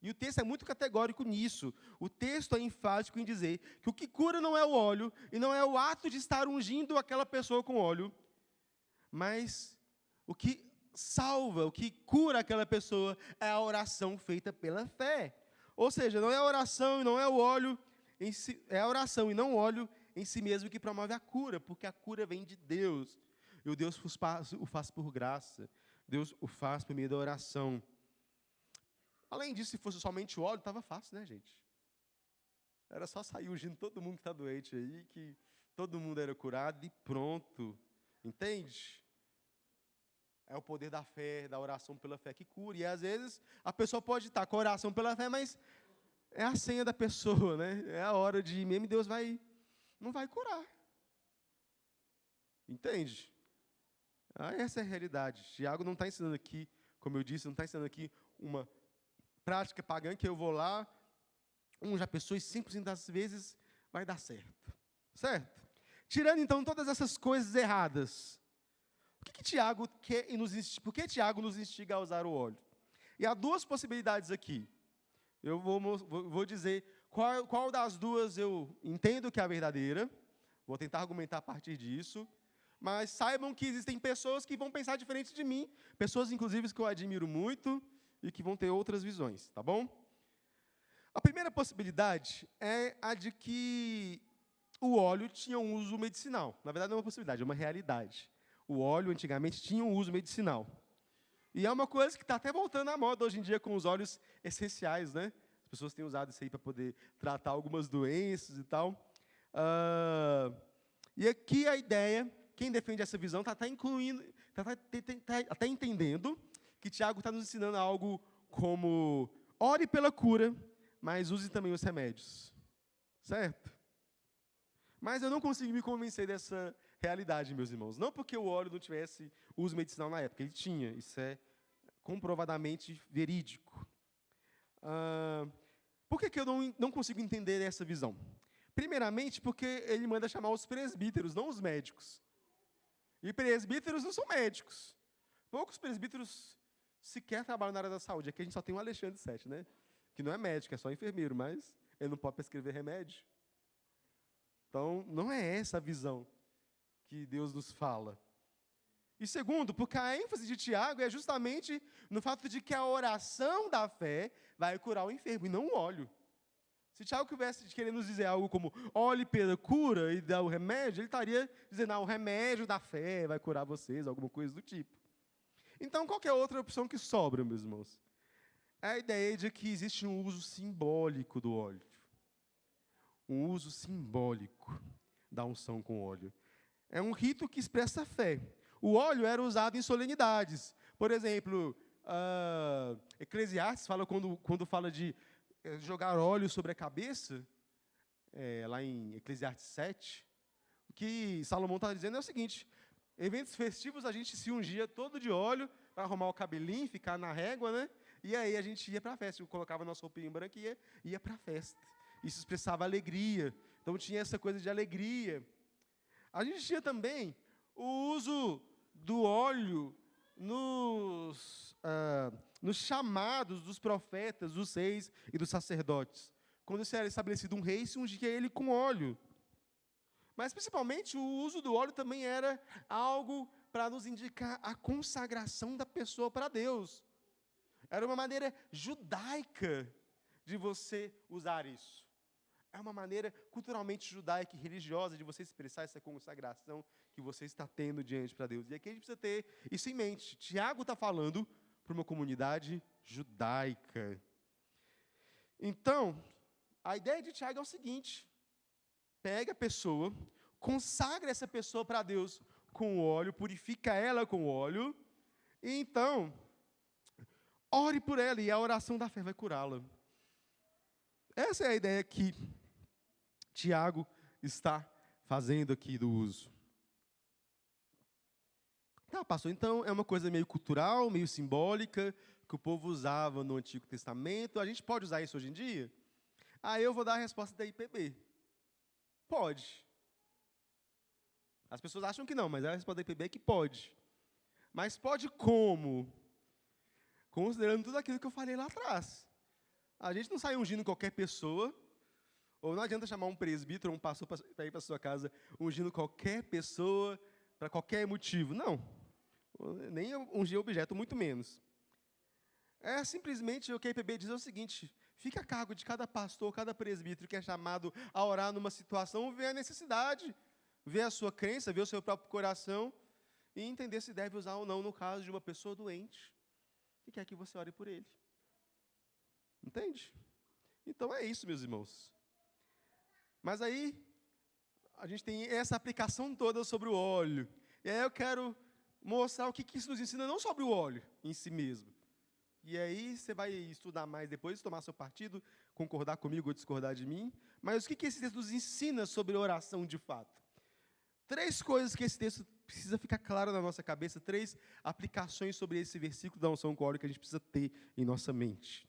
[SPEAKER 1] E o texto é muito categórico nisso. O texto é enfático em dizer que o que cura não é o óleo, e não é o ato de estar ungindo aquela pessoa com óleo, mas o que salva, o que cura aquela pessoa é a oração feita pela fé. Ou seja, não é a oração e não é o óleo em si, é a oração e não o óleo em si mesmo que promove a cura, porque a cura vem de Deus. E o Deus o faz por graça. Deus o faz por meio da oração. Além disso, se fosse somente o óleo, estava fácil, né, gente? Era só sair ungindo todo mundo que está doente aí, que todo mundo era curado e pronto. Entende? É o poder da fé, da oração pela fé que cura. E às vezes a pessoa pode estar com a oração pela fé, mas é a senha da pessoa, né? É a hora de mesmo, Deus não vai curar. Entende? Essa é a realidade. Tiago não está ensinando aqui, como eu disse, não está ensinando aqui uma prática pagã que eu vou lá, unja a pessoa e 100% das vezes vai dar certo. Certo? Tirando então todas essas coisas erradas, por que Tiago nos instiga a usar o óleo? E há duas possibilidades aqui. Eu vou dizer qual das duas eu entendo que é a verdadeira. Vou tentar argumentar a partir disso. Mas saibam que existem pessoas que vão pensar diferente de mim. Pessoas, inclusive, que eu admiro muito e que vão ter outras visões. Tá bom? A primeira possibilidade é a de que o óleo tinha um uso medicinal. Na verdade, não é uma possibilidade, é uma realidade. O óleo, antigamente, tinha um uso medicinal. E é uma coisa que está até voltando à moda hoje em dia com os óleos essenciais, né? As pessoas têm usado isso aí para poder tratar algumas doenças e tal. E aqui a ideia, quem defende essa visão, está até entendendo que Tiago está nos ensinando algo como ore pela cura, mas use também os remédios. Certo? Mas eu não consigo me convencer dessa realidade, meus irmãos. Não porque o óleo não tivesse uso medicinal na época, ele tinha. Isso é comprovadamente verídico. Por que eu não consigo entender essa visão? Primeiramente, porque ele manda chamar os presbíteros, não os médicos. E presbíteros não são médicos. Poucos presbíteros sequer trabalham na área da saúde. Aqui a gente só tem o Alexandre Sete, né? Que não é médico, é só enfermeiro, mas ele não pode prescrever remédio. Então, não é essa a visão que Deus nos fala. E segundo, porque a ênfase de Tiago é justamente no fato de que a oração da fé vai curar o enfermo, e não o óleo. Se Tiago estivesse querendo nos dizer algo como, olhe pela cura e dá o remédio, ele estaria dizendo, o remédio da fé vai curar vocês, alguma coisa do tipo. Então, qual que é a outra opção que sobra, meus irmãos? É a ideia de que existe um uso simbólico do óleo. Um uso simbólico da unção com óleo. É um rito que expressa fé. O óleo era usado em solenidades. Por exemplo, Eclesiastes fala, quando fala de jogar óleo sobre a cabeça, lá em Eclesiastes 7, o que Salomão está dizendo é o seguinte, eventos festivos a gente se ungia todo de óleo para arrumar o cabelinho, ficar na régua, né? E aí a gente ia para a festa, colocava nossa roupinha branca e ia para a festa. Isso expressava alegria. Então tinha essa coisa de alegria. A gente tinha também o uso do óleo nos chamados dos profetas, dos reis e dos sacerdotes. Quando se era estabelecido um rei, se ungia ele com óleo. Mas, principalmente, o uso do óleo também era algo para nos indicar a consagração da pessoa para Deus. Era uma maneira judaica de você usar isso. É uma maneira culturalmente judaica e religiosa de você expressar essa consagração que você está tendo diante para Deus. E aqui a gente precisa ter isso em mente. Tiago está falando para uma comunidade judaica. Então, a ideia de Tiago é o seguinte: pega a pessoa, consagra essa pessoa para Deus com o óleo, purifica ela com o óleo, e então, ore por ela, e a oração da fé vai curá-la. Essa é a ideia que Tiago está fazendo aqui do uso. Tá, pastor, então é uma coisa meio cultural, meio simbólica, que o povo usava no Antigo Testamento. A gente pode usar isso hoje em dia? Aí eu vou dar a resposta da IPB. Pode. As pessoas acham que não, mas a resposta da IPB é que pode. Mas pode como? Considerando tudo aquilo que eu falei lá atrás. A gente não sai ungindo qualquer pessoa, ou não adianta chamar um presbítero ou um pastor para ir para a sua casa ungindo qualquer pessoa para qualquer motivo. Não. Nem ungir objeto, muito menos. É simplesmente o que a IPB diz é o seguinte: fica a cargo de cada pastor, cada presbítero que é chamado a orar numa situação, ver a necessidade, ver a sua crença, ver o seu próprio coração e entender se deve usar ou não no caso de uma pessoa doente que quer que você ore por ele. Entende? Então é isso, meus irmãos. Mas aí, a gente tem essa aplicação toda sobre o óleo. E aí eu quero mostrar o que isso nos ensina, não sobre o óleo em si mesmo. E aí você vai estudar mais depois, tomar seu partido, concordar comigo ou discordar de mim. Mas o que esse texto nos ensina sobre oração de fato? 3 coisas que esse texto precisa ficar claro na nossa cabeça, 3 aplicações sobre esse versículo da unção com óleo que a gente precisa ter em nossa mente.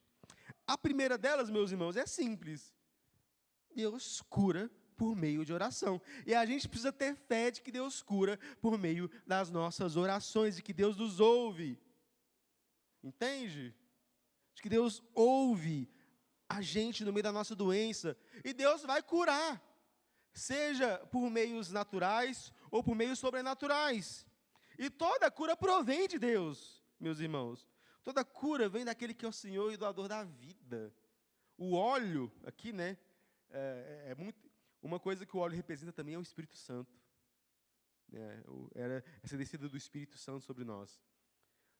[SPEAKER 1] A primeira delas, meus irmãos, é simples. Deus cura por meio de oração. E a gente precisa ter fé de que Deus cura por meio das nossas orações, de que Deus nos ouve. Entende? De que Deus ouve a gente no meio da nossa doença. E Deus vai curar. Seja por meios naturais ou por meios sobrenaturais. E toda cura provém de Deus, meus irmãos. Toda cura vem daquele que é o Senhor e doador da vida. O óleo, aqui, né? Uma coisa que o óleo representa também é o Espírito Santo. Era essa descida do Espírito Santo sobre nós.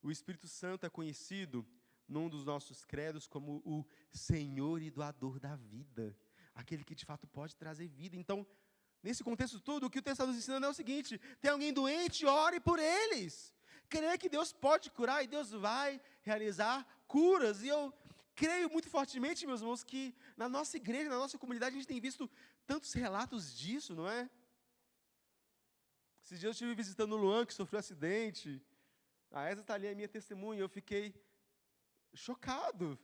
[SPEAKER 1] O Espírito Santo é conhecido num dos nossos credos como o Senhor e doador da vida. Aquele que de fato pode trazer vida. Então, nesse contexto todo, o que o texto está nos ensinando é o seguinte: tem alguém doente, ore por eles. Creia que Deus pode curar e Deus vai realizar curas. E eu creio muito fortemente, meus irmãos, que na nossa igreja, na nossa comunidade, a gente tem visto tantos relatos disso, não é? Esses dias eu estive visitando o Luan, que sofreu um acidente. A Esa está ali, a minha testemunha. Eu fiquei chocado.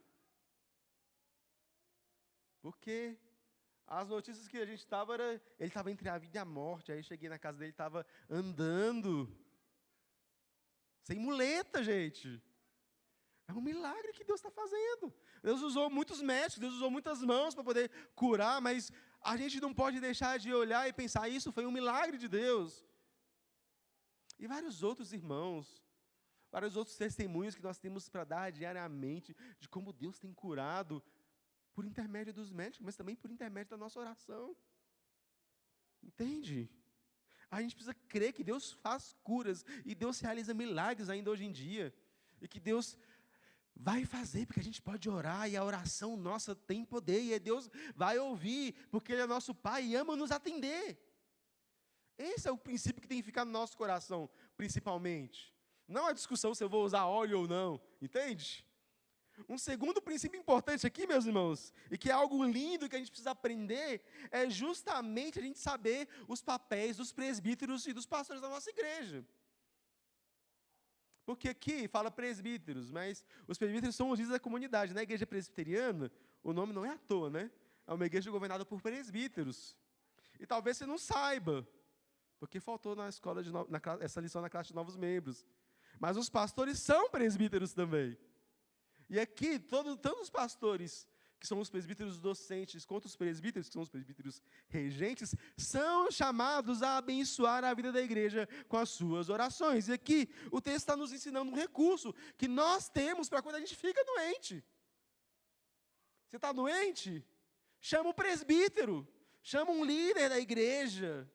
[SPEAKER 1] Porque as notícias que a gente estava era, ele estava entre a vida e a morte. Aí cheguei na casa dele, ele estava andando. Sem muleta, gente. É um milagre que Deus está fazendo. Deus usou muitos médicos, Deus usou muitas mãos para poder curar, mas a gente não pode deixar de olhar e pensar, isso foi um milagre de Deus. E vários outros irmãos, vários outros testemunhos que nós temos para dar diariamente de como Deus tem curado por intermédio dos médicos, mas também por intermédio da nossa oração. Entende? A gente precisa crer que Deus faz curas e Deus realiza milagres ainda hoje em dia. E que Deus vai fazer, porque a gente pode orar e a oração nossa tem poder. E Deus vai ouvir, porque Ele é nosso Pai e ama nos atender. Esse é o princípio que tem que ficar no nosso coração, principalmente. Não a discussão se eu vou usar óleo ou não, entende? Um segundo princípio importante aqui, meus irmãos, e que é algo lindo que a gente precisa aprender, é justamente a gente saber os papéis dos presbíteros e dos pastores da nossa igreja. Porque aqui fala presbíteros, mas os presbíteros são os líderes da comunidade. Na igreja presbiteriana, o nome não é à toa, né? É uma igreja governada por presbíteros. E talvez você não saiba, porque faltou na escola essa lição na classe de novos membros. Mas os pastores são presbíteros também. E aqui, tanto os pastores, que são os presbíteros docentes, quanto os presbíteros, que são os presbíteros regentes, são chamados a abençoar a vida da igreja com as suas orações. E aqui, o texto está nos ensinando um recurso que nós temos para quando a gente fica doente. Você está doente? Chama o presbítero, chama um líder da igreja,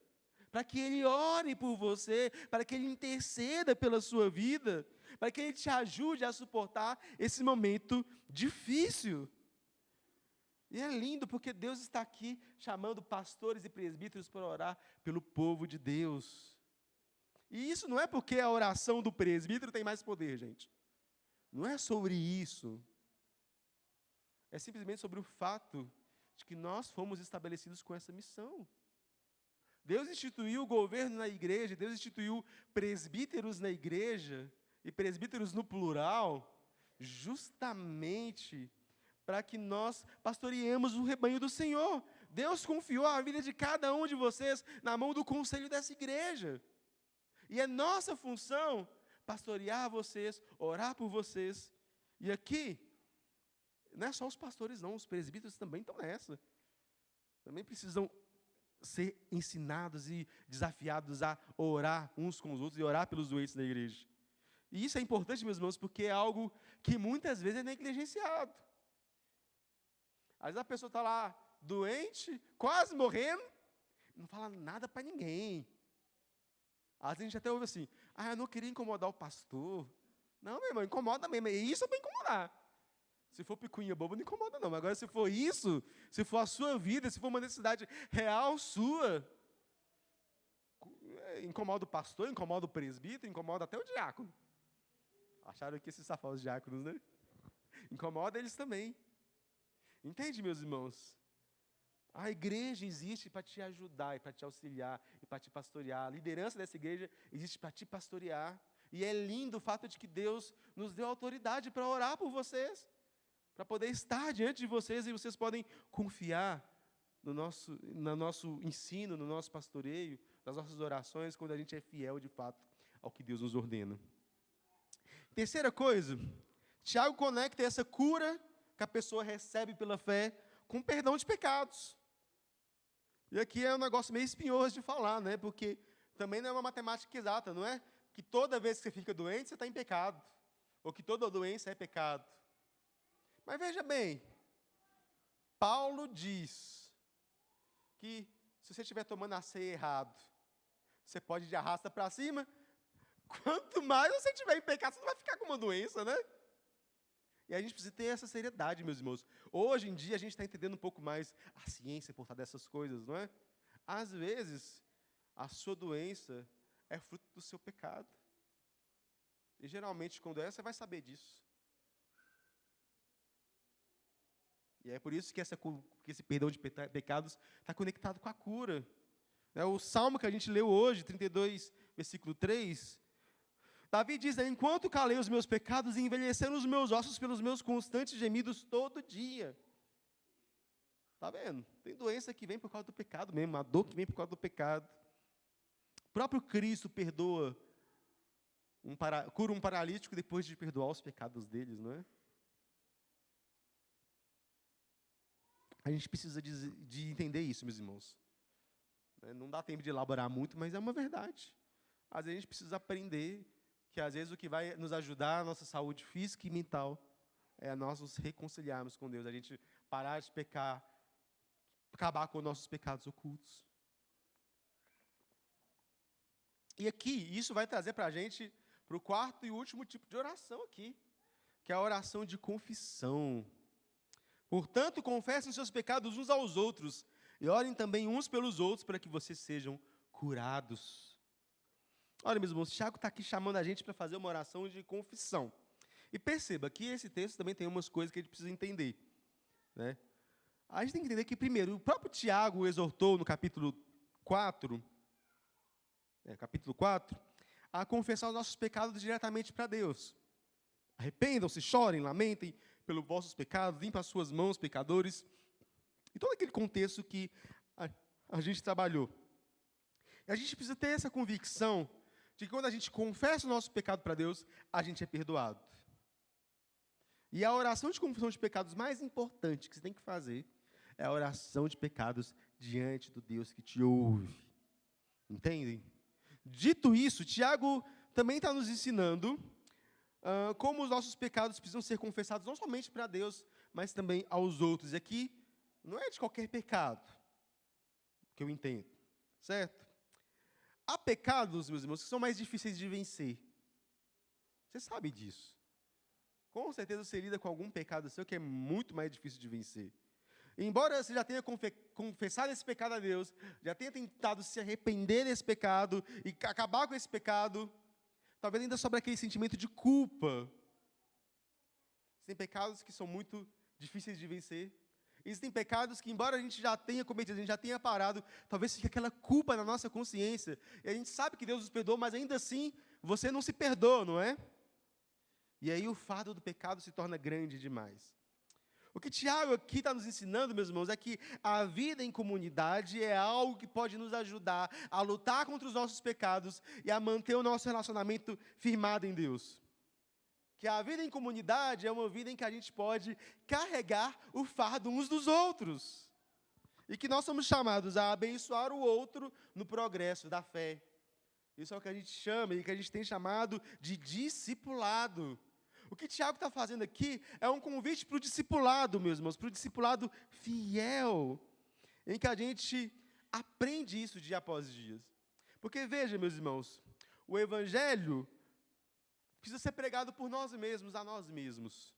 [SPEAKER 1] para que ele ore por você, para que ele interceda pela sua vida, para que Ele te ajude a suportar esse momento difícil. E é lindo, porque Deus está aqui chamando pastores e presbíteros para orar pelo povo de Deus. E isso não é porque a oração do presbítero tem mais poder, gente. Não é sobre isso. É simplesmente sobre o fato de que nós fomos estabelecidos com essa missão. Deus instituiu o governo na igreja, Deus instituiu presbíteros na igreja, e presbíteros no plural, justamente para que nós pastoreemos o rebanho do Senhor. Deus confiou a vida de cada um de vocês na mão do conselho dessa igreja. E é nossa função pastorear vocês, orar por vocês. E aqui, não é só os pastores não, os presbíteros também estão nessa. Também precisam ser ensinados e desafiados a orar uns com os outros e orar pelos doentes da igreja. E isso é importante, meus irmãos, porque é algo que muitas vezes é negligenciado. Às vezes a pessoa está lá doente, quase morrendo, não fala nada para ninguém. Às vezes a gente até ouve assim, eu não queria incomodar o pastor. Não, meu irmão, incomoda mesmo. E isso é para incomodar. Se for picuinha boba, não incomoda não. Mas agora, se for isso, se for a sua vida, se for uma necessidade real sua, incomoda o pastor, incomoda o presbítero, incomoda até o diácono. Acharam que esses safados diáconos, né? Incomoda eles também. Entende, meus irmãos? A igreja existe para te ajudar, e para te auxiliar, e para te pastorear. A liderança dessa igreja existe para te pastorear. E é lindo o fato de que Deus nos deu autoridade para orar por vocês, para poder estar diante de vocês, e vocês podem confiar no nosso ensino, no nosso pastoreio, nas nossas orações, quando a gente é fiel, de fato, ao que Deus nos ordena. Terceira coisa, Tiago conecta essa cura que a pessoa recebe pela fé com perdão de pecados. E aqui é um negócio meio espinhoso de falar, né? Porque também não é uma matemática exata, não é? Que toda vez que você fica doente, você está em pecado. Ou que toda doença é pecado. Mas veja bem, Paulo diz que se você estiver tomando a ceia errado, você pode ir de arrasta para cima. Quanto mais você estiver em pecado, você não vai ficar com uma doença, né? E a gente precisa ter essa seriedade, meus irmãos. Hoje em dia, a gente está entendendo um pouco mais a ciência por trás dessas coisas, não é? Às vezes, a sua doença é fruto do seu pecado. E, geralmente, quando é, você vai saber disso. E é por isso que esse perdão de pecados está conectado com a cura. O salmo que a gente leu hoje, 32, versículo 3, Davi diz, enquanto calei os meus pecados e envelheceram os meus ossos pelos meus constantes gemidos todo dia. Está vendo? Tem doença que vem por causa do pecado mesmo, a dor que vem por causa do pecado. O próprio Cristo perdoa, cura um paralítico depois de perdoar os pecados deles, não é? A gente precisa de entender isso, meus irmãos. Não dá tempo de elaborar muito, mas é uma verdade. Às vezes a gente precisa aprender que, às vezes, o que vai nos ajudar a nossa saúde física e mental é nós nos reconciliarmos com Deus, a gente parar de pecar, acabar com os nossos pecados ocultos. E aqui, isso vai trazer para a gente, para o quarto e último tipo de oração aqui, que é a oração de confissão. Portanto, confessem seus pecados uns aos outros, e orem também uns pelos outros, para que vocês sejam curados. Olha, meus irmãos, Tiago está aqui chamando a gente para fazer uma oração de confissão. E perceba que esse texto também tem umas coisas que a gente precisa entender, né? A gente tem que entender que, primeiro, o próprio Tiago exortou no capítulo 4, a confessar os nossos pecados diretamente para Deus. Arrependam-se, chorem, lamentem pelos vossos pecados, limpem as suas mãos, pecadores. E todo aquele contexto que a gente trabalhou. E a gente precisa ter essa convicção de que quando a gente confessa o nosso pecado para Deus, a gente é perdoado. E a oração de confissão de pecados mais importante que você tem que fazer é a oração de pecados diante do Deus que te ouve. Entendem? Dito isso, Tiago também está nos ensinando como os nossos pecados precisam ser confessados não somente para Deus, mas também aos outros. E aqui não é de qualquer pecado, que eu entendo, certo? Há pecados, meus irmãos, que são mais difíceis de vencer. Você sabe disso. Com certeza você lida com algum pecado seu que é muito mais difícil de vencer. Embora você já tenha confessado esse pecado a Deus, já tenha tentado se arrepender desse pecado e acabar com esse pecado, talvez ainda sobre aquele sentimento de culpa. Tem pecados que são muito difíceis de vencer. Existem pecados que, embora a gente já tenha cometido, a gente já tenha parado, talvez fique aquela culpa na nossa consciência. E a gente sabe que Deus nos perdoa, mas ainda assim, você não se perdoa, não é? E aí o fardo do pecado se torna grande demais. O que Tiago aqui está nos ensinando, meus irmãos, é que a vida em comunidade é algo que pode nos ajudar a lutar contra os nossos pecados e a manter o nosso relacionamento firmado em Deus. Que a vida em comunidade é uma vida em que a gente pode carregar o fardo uns dos outros. E que nós somos chamados a abençoar o outro no progresso da fé. Isso é o que a gente chama e que a gente tem chamado de discipulado. O que Tiago está fazendo aqui é um convite para o discipulado, meus irmãos, para o discipulado fiel, em que a gente aprende isso dia após dia. Porque veja, meus irmãos, o Evangelho precisa ser pregado por nós mesmos, a nós mesmos.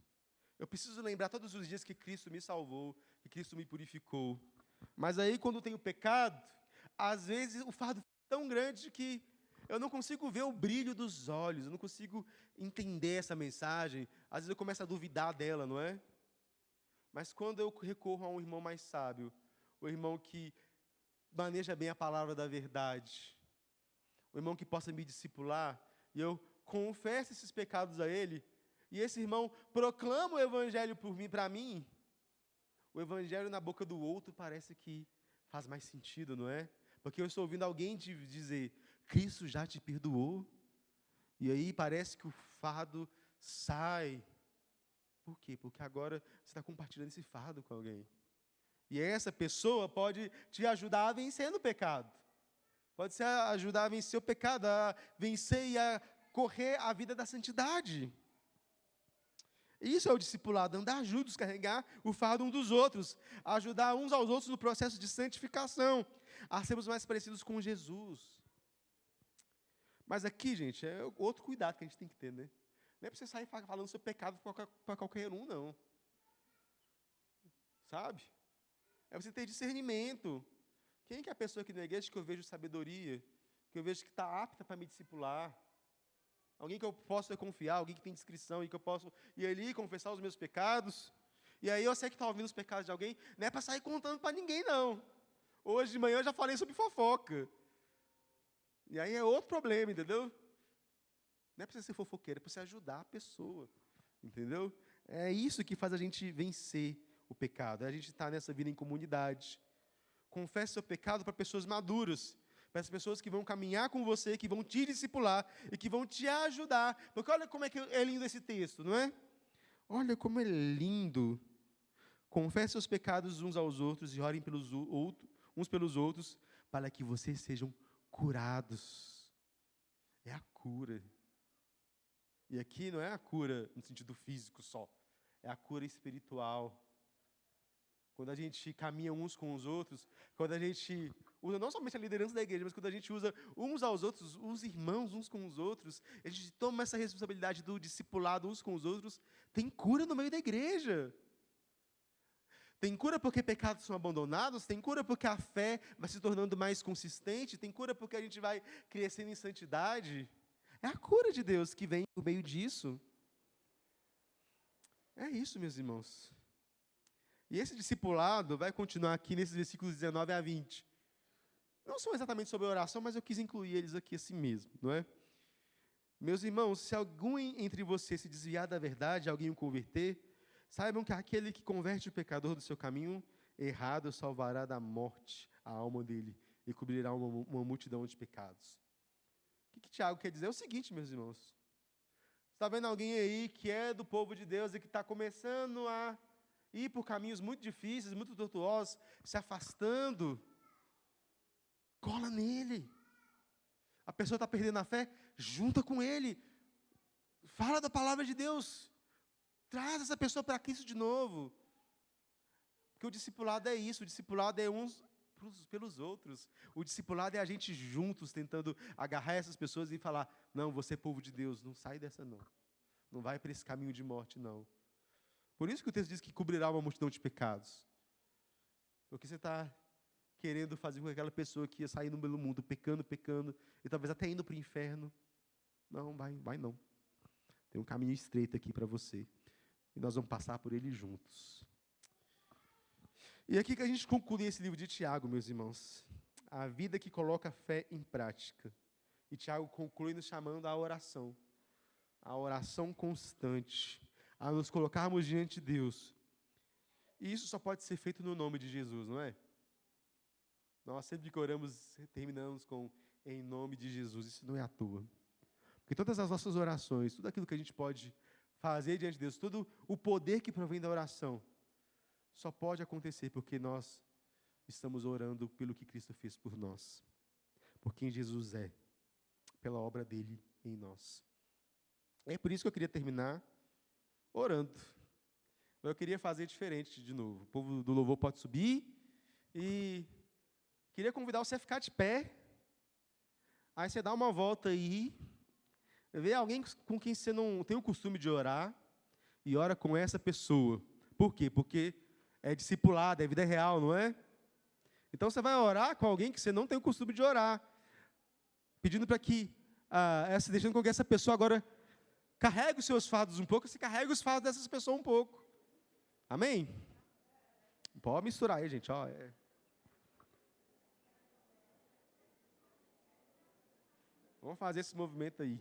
[SPEAKER 1] Eu preciso lembrar todos os dias que Cristo me salvou, que Cristo me purificou. Mas aí, quando tem o pecado, às vezes o fardo é tão grande que eu não consigo ver o brilho dos olhos, eu não consigo entender essa mensagem. Às vezes eu começo a duvidar dela, não é? Mas quando eu recorro a um irmão mais sábio, o irmão que maneja bem a palavra da verdade, o irmão que possa me discipular, e eu confesso esses pecados a ele, e esse irmão proclama o Evangelho para mim, o Evangelho na boca do outro parece que faz mais sentido, não é? Porque eu estou ouvindo alguém te dizer, Cristo já te perdoou. E aí parece que o fardo sai. Por quê? Porque agora você está compartilhando esse fardo com alguém. E essa pessoa pode te ajudar a vencer no pecado. Pode te ajudar a vencer o pecado, a vencer e a correr a vida da santidade. Isso é o discipulado, andar juntos, carregar o fardo um dos outros, ajudar uns aos outros no processo de santificação, a sermos mais parecidos com Jesus. Mas aqui, gente, é outro cuidado que a gente tem que ter, né? Não é para você sair falando seu pecado para qualquer um, não. Sabe? É você ter discernimento. Quem que é a pessoa aqui na igreja que eu vejo sabedoria, que eu vejo que está apta para me discipular? Alguém que eu possa confiar, alguém que tem discrição e que eu posso ir ali confessar os meus pecados. E aí eu sei que está ouvindo os pecados de alguém, não é para sair contando para ninguém, não. Hoje de manhã eu já falei sobre fofoca. E aí é outro problema, entendeu? Não é para você ser fofoqueiro, é para você ajudar a pessoa, entendeu? É isso que faz a gente vencer o pecado, é a gente estar nessa vida em comunidade. Confesse seu pecado para pessoas maduras, para as pessoas que vão caminhar com você, que vão te discipular e que vão te ajudar. Porque olha como é que é lindo esse texto, não é? Olha como é lindo. Confesse seus pecados uns aos outros e orem uns pelos outros, para que vocês sejam curados. É a cura. E aqui não é a cura no sentido físico só. é a cura espiritual. Quando a gente caminha uns com os outros, quando a gente usa não somente a liderança da igreja, mas quando a gente usa uns aos outros, os irmãos uns com os outros, a gente toma essa responsabilidade do discipulado uns com os outros, tem cura no meio da igreja. Tem cura porque pecados são abandonados, tem cura porque a fé vai se tornando mais consistente, tem cura porque a gente vai crescendo em santidade. É a cura de Deus que vem por meio disso. É isso, meus irmãos. E esse discipulado vai continuar aqui nesses versículos 19 a 20. Não são exatamente sobre oração, mas eu quis incluir eles aqui assim mesmo, não é? Meus irmãos, se algum entre vocês se desviar da verdade, alguém o converter, saibam que aquele que converte o pecador do seu caminho errado salvará da morte a alma dele e cobrirá uma multidão de pecados. O que Tiago quer dizer? É o seguinte, meus irmãos. Está vendo alguém aí que é do povo de Deus e que está começando a ir por caminhos muito difíceis, muito tortuosos, se afastando, cola nele. A pessoa está perdendo a fé, junta com ele. Fala da palavra de Deus. Traz essa pessoa para Cristo de novo. Porque o discipulado é isso, o discipulado é uns pelos outros. O discipulado é a gente juntos, tentando agarrar essas pessoas e falar, não, você é povo de Deus, não sai dessa não. Não vai para esse caminho de morte, não. Por isso que o texto diz que cobrirá uma multidão de pecados. Porque você está querendo fazer com aquela pessoa que ia saindo pelo mundo, pecando, e talvez até indo para o inferno. Não, vai não. Tem um caminho estreito aqui para você. E nós vamos passar por ele juntos. E aqui que a gente conclui esse livro de Tiago, meus irmãos. A vida que coloca a fé em prática. E Tiago conclui nos chamando à oração. A oração constante. A nos colocarmos diante de Deus. E isso só pode ser feito no nome de Jesus, não é? Nós sempre que oramos, terminamos com em nome de Jesus. Isso não é à toa. Porque todas as nossas orações, tudo aquilo que a gente pode fazer diante de Deus, todo o poder que provém da oração, só pode acontecer porque nós estamos orando pelo que Cristo fez por nós. Por quem Jesus é. Pela obra dele em nós. É por isso que eu queria terminar orando. Eu queria fazer diferente de novo. O povo do louvor pode subir. E queria convidar você a ficar de pé. Aí você dá uma volta aí. Vê alguém com quem você não tem o costume de orar. E ora com essa pessoa. Por quê? Porque é discipulado, é vida real, não é? Então você vai orar com alguém que você não tem o costume de orar. Pedindo para que, deixando com que essa pessoa agora carregue os seus fardos um pouco, você carrega os fardos dessas pessoas um pouco. Amém? Pode misturar aí, gente. Vamos fazer esse movimento aí.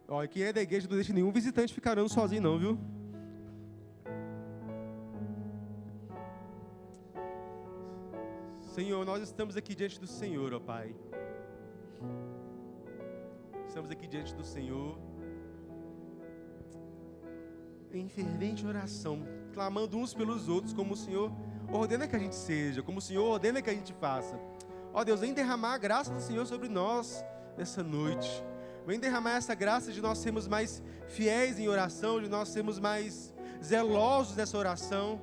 [SPEAKER 1] Olha, quem é da igreja não deixa nenhum visitante ficar andando sozinho não, viu? Senhor, nós estamos aqui diante do Senhor, ó Pai. Estamos aqui diante do Senhor, em fervente oração, clamando uns pelos outros, como o Senhor ordena que a gente seja, como o Senhor ordena que a gente faça. Ó Deus, vem derramar a graça do Senhor sobre nós nessa noite. Vem derramar essa graça de nós sermos mais fiéis em oração, de nós sermos mais zelosos nessa oração.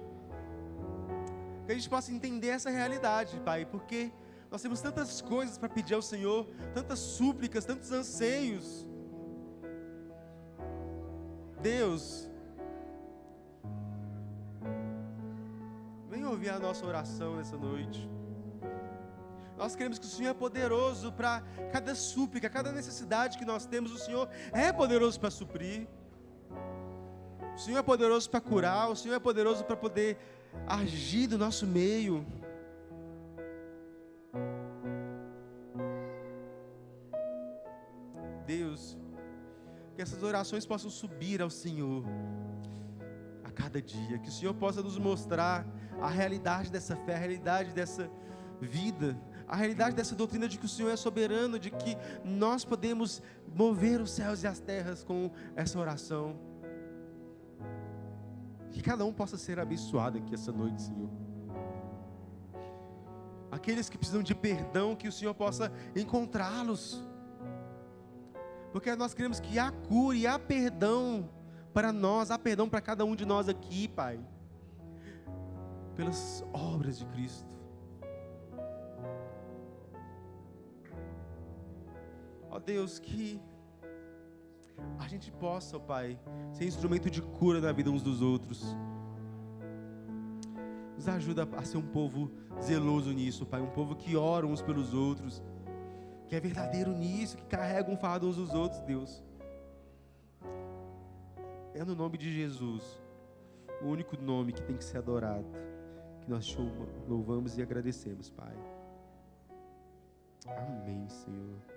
[SPEAKER 1] Que a gente possa entender essa realidade, Pai, porque nós temos tantas coisas para pedir ao Senhor, tantas súplicas, tantos anseios. Deus, vem ouvir a nossa oração nessa noite. Nós queremos que o Senhor é poderoso para cada súplica, cada necessidade que nós temos, o Senhor é poderoso para suprir. O Senhor é poderoso para curar, o Senhor é poderoso para poder agir no nosso meio. Deus, que essas orações possam subir ao Senhor a cada dia, que o Senhor possa nos mostrar a realidade dessa fé, a realidade dessa vida, a realidade dessa doutrina de que o Senhor é soberano, de que nós podemos mover os céus e as terras com essa oração. Que cada um possa ser abençoado aqui essa noite, Senhor. Aqueles que precisam de perdão, que o Senhor possa encontrá-los. Porque nós queremos que há cura e há perdão para nós, há perdão para cada um de nós aqui, Pai. Pelas obras de Cristo. Ó Deus, que a gente possa, ó Pai, ser instrumento de cura na vida uns dos outros. Nos ajuda a ser um povo zeloso nisso, Pai. Um povo que ora uns pelos outros. Que é verdadeiro nisso, que carrega um fardo uns dos outros, Deus. É no nome de Jesus, o único nome que tem que ser adorado, que nós louvamos e agradecemos, Pai. Amém, Senhor.